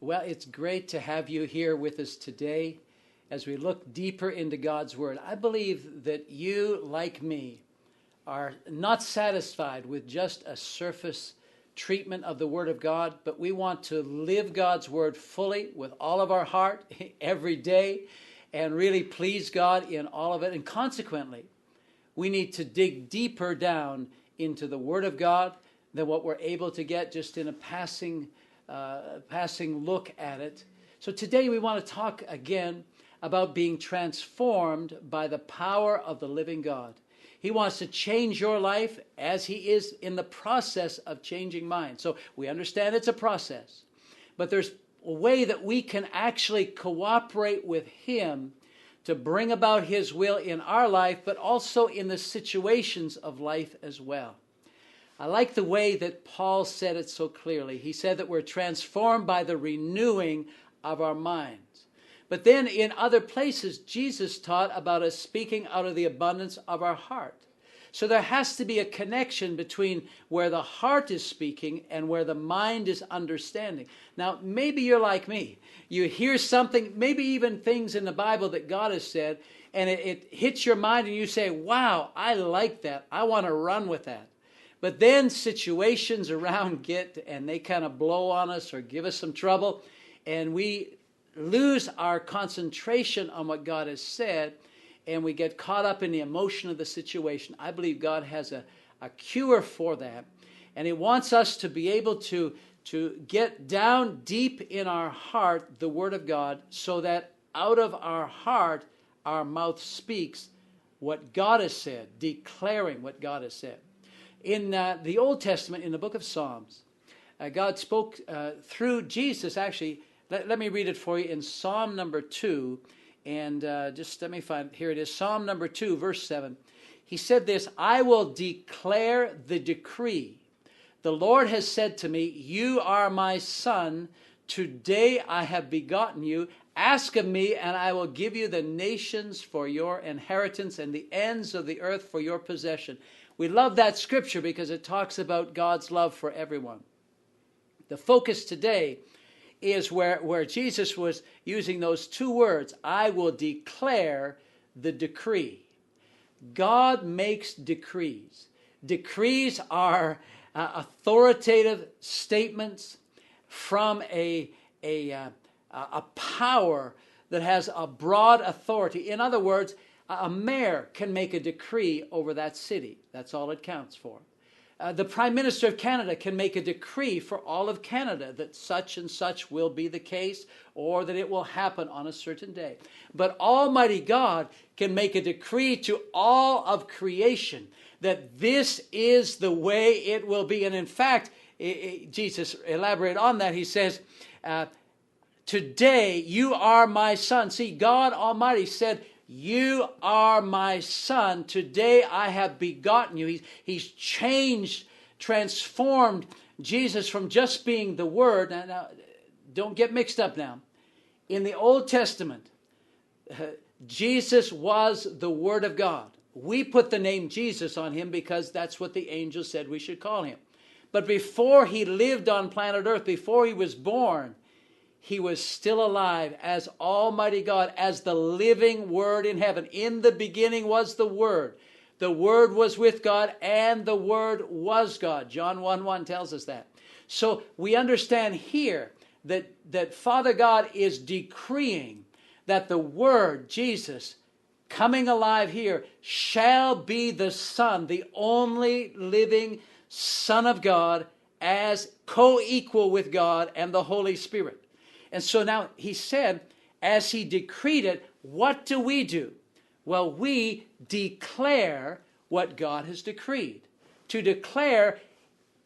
Well, it's great to have you here with us today as we look deeper into God's Word. I believe that you, like me, are not satisfied with just a surface treatment of the Word of God, but we want to live God's Word fully with all of our heart every day and really please God in all of it. And consequently, we need to dig deeper down into the Word of God than what we're able to get just in a passing look at it. So today we want to talk again about being transformed by the power of the living God. He wants to change your life as he is in the process of changing mine. So we understand it's a process, but there's a way that we can actually cooperate with him to bring about his will in our life, but also in the situations of life as well. I like the way that Paul said it so clearly. He said that we're transformed by the renewing of our minds. But then in other places, Jesus taught about us speaking out of the abundance of our heart. So there has to be a connection between where the heart is speaking and where the mind is understanding. Now, maybe you're like me. You hear something, maybe even things in the Bible that God has said, and it hits your mind and you say, wow, I like that. I want to run with that. But then situations around get and they kind of blow on us or give us some trouble, and we lose our concentration on what God has said, and we get caught up in the emotion of the situation. I believe God has a cure for that, and he wants us to be able to get down deep in our heart the Word of God, so that out of our heart our mouth speaks what God has said, declaring what God has said. In the Old Testament, in the book of Psalms, God spoke through Jesus. Actually, let me read it for you in Psalm number 2. And just let me find, here it is, Psalm number 2, verse 7. He said this, I will declare the decree. The Lord has said to me, you are my son. Today I have begotten you. Ask of me, and I will give you the nations for your inheritance and the ends of the earth for your possession. We love that scripture because it talks about God's love for everyone. The focus today is where Jesus was using those two words, I will declare the decree. God makes decrees. Decrees are authoritative statements from a power that has a broad authority. In other words, a mayor can make a decree over that city. That's all it counts for. The Prime Minister of Canada can make a decree for all of Canada that such and such will be the case, or that it will happen on a certain day. But Almighty God can make a decree to all of creation that this is the way it will be. And in fact, Jesus elaborated on that. He says, today you are my son. See, God Almighty said, you are my son. Today I have begotten you. He's changed, transformed Jesus from just being the Word. Now, don't get mixed up now. In the Old Testament, Jesus was the Word of God. We put the name Jesus on him because that's what the angel said we should call him. But before he lived on planet Earth, before he was born, he was still alive as Almighty God, as the living Word in heaven. In the beginning was the Word. The Word was with God, and the Word was God. John 1:1 tells us that. So we understand here that Father God is decreeing that the Word, Jesus, coming alive here, shall be the Son, the only living Son of God, as co-equal with God and the Holy Spirit. And so now he said, as he decreed it, what do? Well, we declare what God has decreed. To declare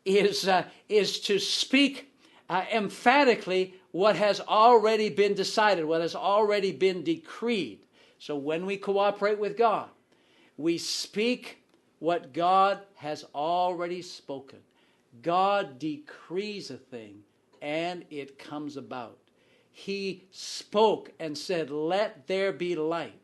is to speak emphatically what has already been decided, what has already been decreed. So when we cooperate with God, we speak what God has already spoken. God decrees a thing, and it comes about. He spoke and said, let there be light.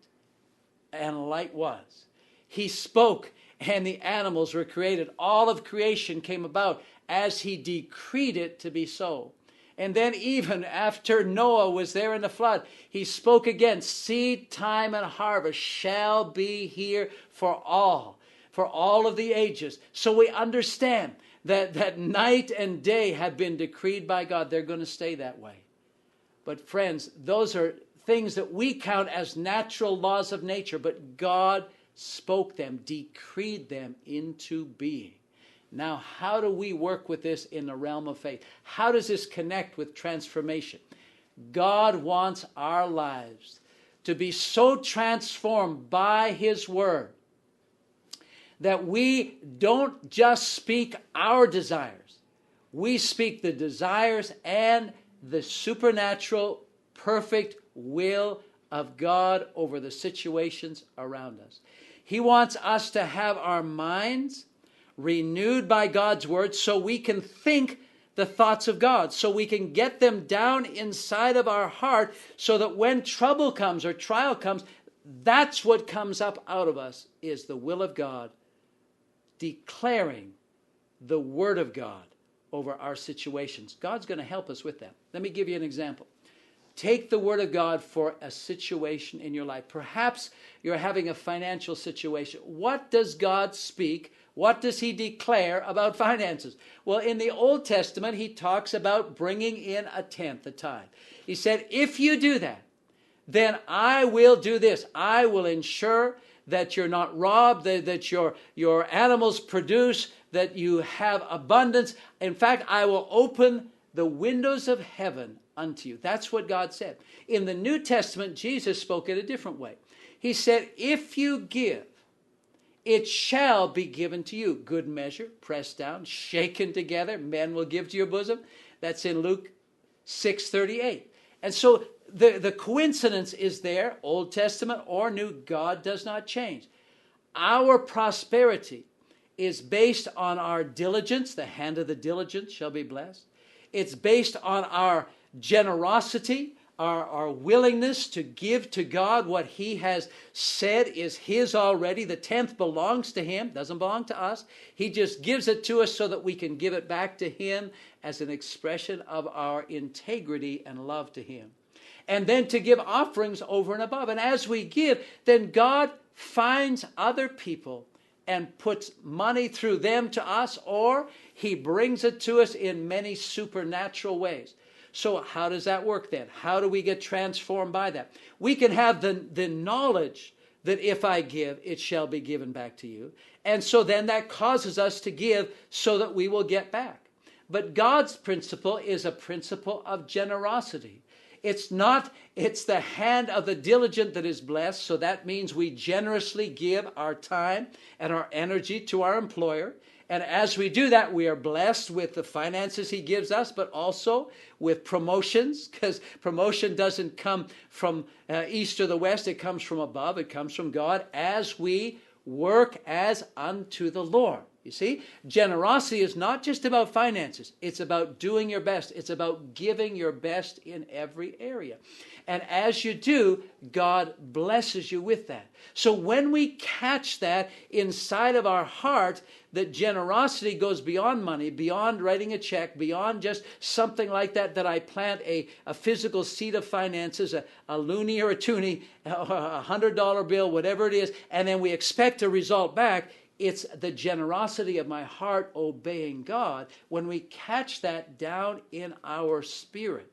And light was. He spoke and the animals were created. All of creation came about as he decreed it to be so. And then even after Noah was there in the flood, he spoke again, seed time and harvest shall be here for all of the ages. So we understand that night and day have been decreed by God. They're going to stay that way. But friends, those are things that we count as natural laws of nature, but God spoke them, decreed them into being. Now, how do we work with this in the realm of faith? How does this connect with transformation? God wants our lives to be so transformed by His Word that we don't just speak our desires. We speak the desires and the supernatural, perfect will of God over the situations around us. He wants us to have our minds renewed by God's Word so we can think the thoughts of God, so we can get them down inside of our heart so that when trouble comes or trial comes, that's what comes up out of us is the will of God, declaring the Word of God over our situations. God's going to help us with that. Let me give you an example. Take the Word of God for a situation in your life. Perhaps you're having a financial situation. What does God speak? What does He declare about finances? Well, in the Old Testament, He talks about bringing in a tenth, a tithe. He said, if you do that, then I will do this. I will ensure that you're not robbed, that your animals produce, that you have abundance. In fact, I will open the windows of heaven unto you. That's what God said. In the New Testament, Jesus spoke it a different way. He said, if you give, it shall be given to you. Good measure, pressed down, shaken together, men will give to your bosom. That's in Luke 6:38. And so the coincidence is there, Old Testament or New, God does not change. Our prosperity is based on our diligence. The hand of the diligent shall be blessed. It's based on our generosity, our willingness to give to God what He has said is His already. The tenth belongs to Him, doesn't belong to us. He just gives it to us so that we can give it back to Him as an expression of our integrity and love to Him. And then to give offerings over and above. And as we give, then God finds other people and puts money through them to us, or He brings it to us in many supernatural ways. So how does that work then? How do we get transformed by that? We can have the knowledge that if I give, it shall be given back to you. And so then that causes us to give so that we will get back. But God's principle is a principle of generosity. It's the hand of the diligent that is blessed. So that means we generously give our time and our energy to our employer. And as we do that, we are blessed with the finances He gives us, but also with promotions, because promotion doesn't come from east or the west. It comes from above. It comes from God as we work as unto the Lord. You see, generosity is not just about finances. It's about doing your best. It's about giving your best in every area. And as you do, God blesses you with that. So when we catch that inside of our heart, that generosity goes beyond money, beyond writing a check, beyond just something like that I plant a physical seed of finances, a loonie or a toonie, a $100 bill, whatever it is, and then we expect a result back. It's the generosity of my heart obeying God. When we catch that down in our spirit,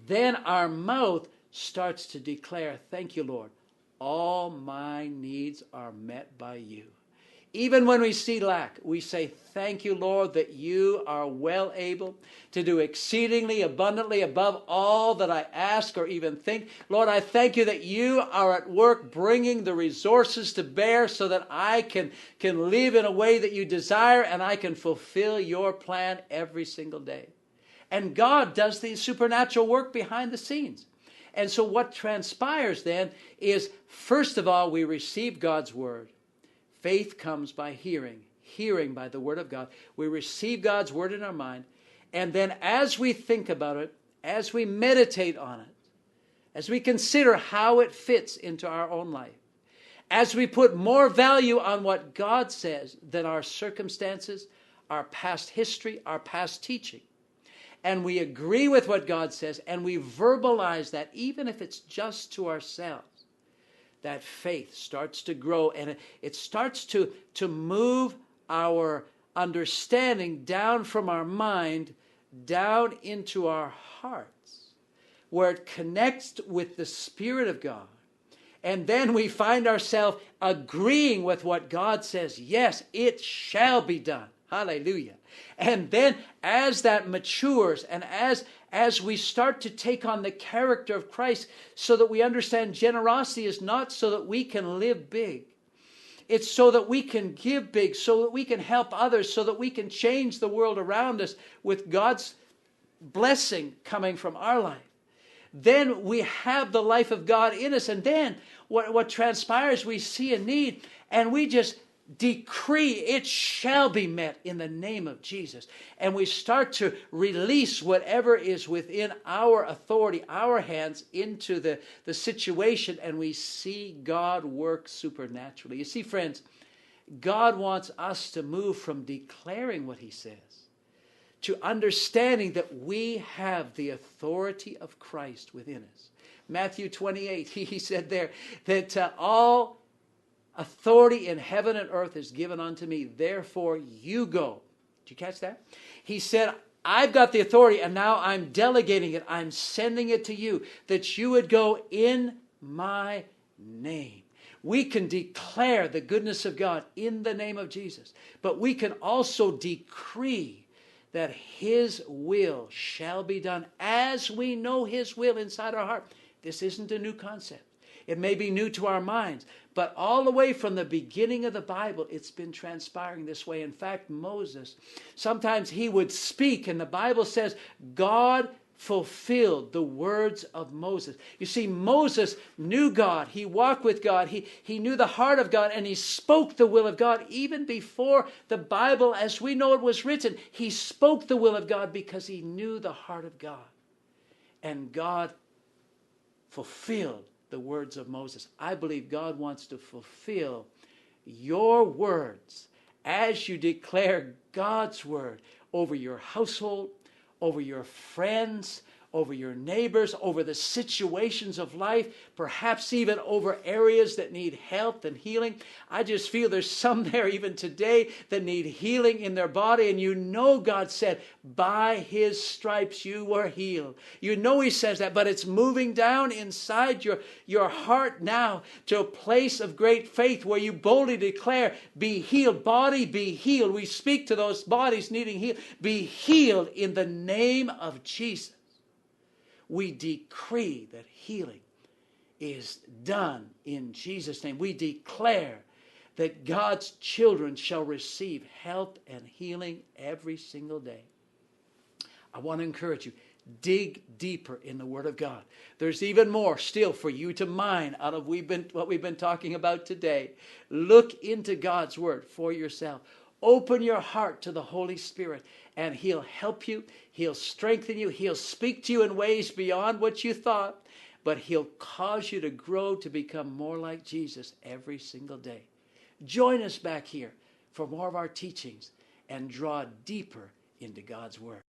then our mouth starts to declare, thank you, Lord. All my needs are met by you. Even when we see lack, we say, thank you, Lord, that you are well able to do exceedingly abundantly above all that I ask or even think. Lord, I thank you that you are at work bringing the resources to bear so that I can live in a way that you desire and I can fulfill your plan every single day. And God does the supernatural work behind the scenes. And so what transpires then is, first of all, we receive God's word. Faith comes by hearing, hearing by the word of God. We receive God's word in our mind. And then as we think about it, as we meditate on it, as we consider how it fits into our own life, as we put more value on what God says than our circumstances, our past history, our past teaching, and we agree with what God says, and we verbalize that, even if it's just to ourselves, that faith starts to grow, and it starts to move our understanding down from our mind down into our hearts, where it connects with the Spirit of God. And then we find ourselves agreeing with what God says. Yes, it shall be done. Hallelujah. And then as that matures, and as we start to take on the character of Christ, so that we understand generosity is not so that we can live big. It's so that we can give big, so that we can help others, so that we can change the world around us with God's blessing coming from our life. Then we have the life of God in us. And then what transpires, we see a need, and we just decree it shall be met in the name of Jesus. And we start to release whatever is within our authority, our hands, into the situation, and we see God work supernaturally. You see, friends, God wants us to move from declaring what he says to understanding that we have the authority of Christ within us. Matthew 28, he said there that all authority in heaven and earth is given unto me. Therefore you go. Did you catch that? He said, I've got the authority, and now I'm delegating it. I'm sending it to you, that you would go in my name. We can declare the goodness of God in the name of Jesus, but we can also decree that his will shall be done as we know his will inside our heart. This isn't a new concept. It may be new to our minds, but all the way from the beginning of the Bible, it's been transpiring this way. In fact, Moses, sometimes he would speak, and the Bible says God fulfilled the words of Moses. You see, Moses knew God. He walked with God. He knew the heart of God, and he spoke the will of God even before the Bible, as we know it, was written. He spoke the will of God because he knew the heart of God. And God fulfilled the words of Moses. I believe God wants to fulfill your words as you declare God's word over your household, over your friends, over your neighbors, over the situations of life, perhaps even over areas that need help and healing. I just feel there's some there even today that need healing in their body, and you know God said, by his stripes you were healed. You know he says that, but it's moving down inside your heart now to a place of great faith where you boldly declare, be healed. Body, be healed. We speak to those bodies needing healing. Be healed in the name of Jesus. We decree that healing is done in Jesus' name. We declare that God's children shall receive help and healing every single day. I want to encourage you, dig deeper in the Word of God. There's even more still for you to mine out of what we've been talking about today. Look into God's Word for yourself. Open your heart to the Holy Spirit, and he'll help you. He'll strengthen you. He'll speak to you in ways beyond what you thought, but he'll cause you to grow to become more like Jesus every single day. Join us back here for more of our teachings and draw deeper into God's Word.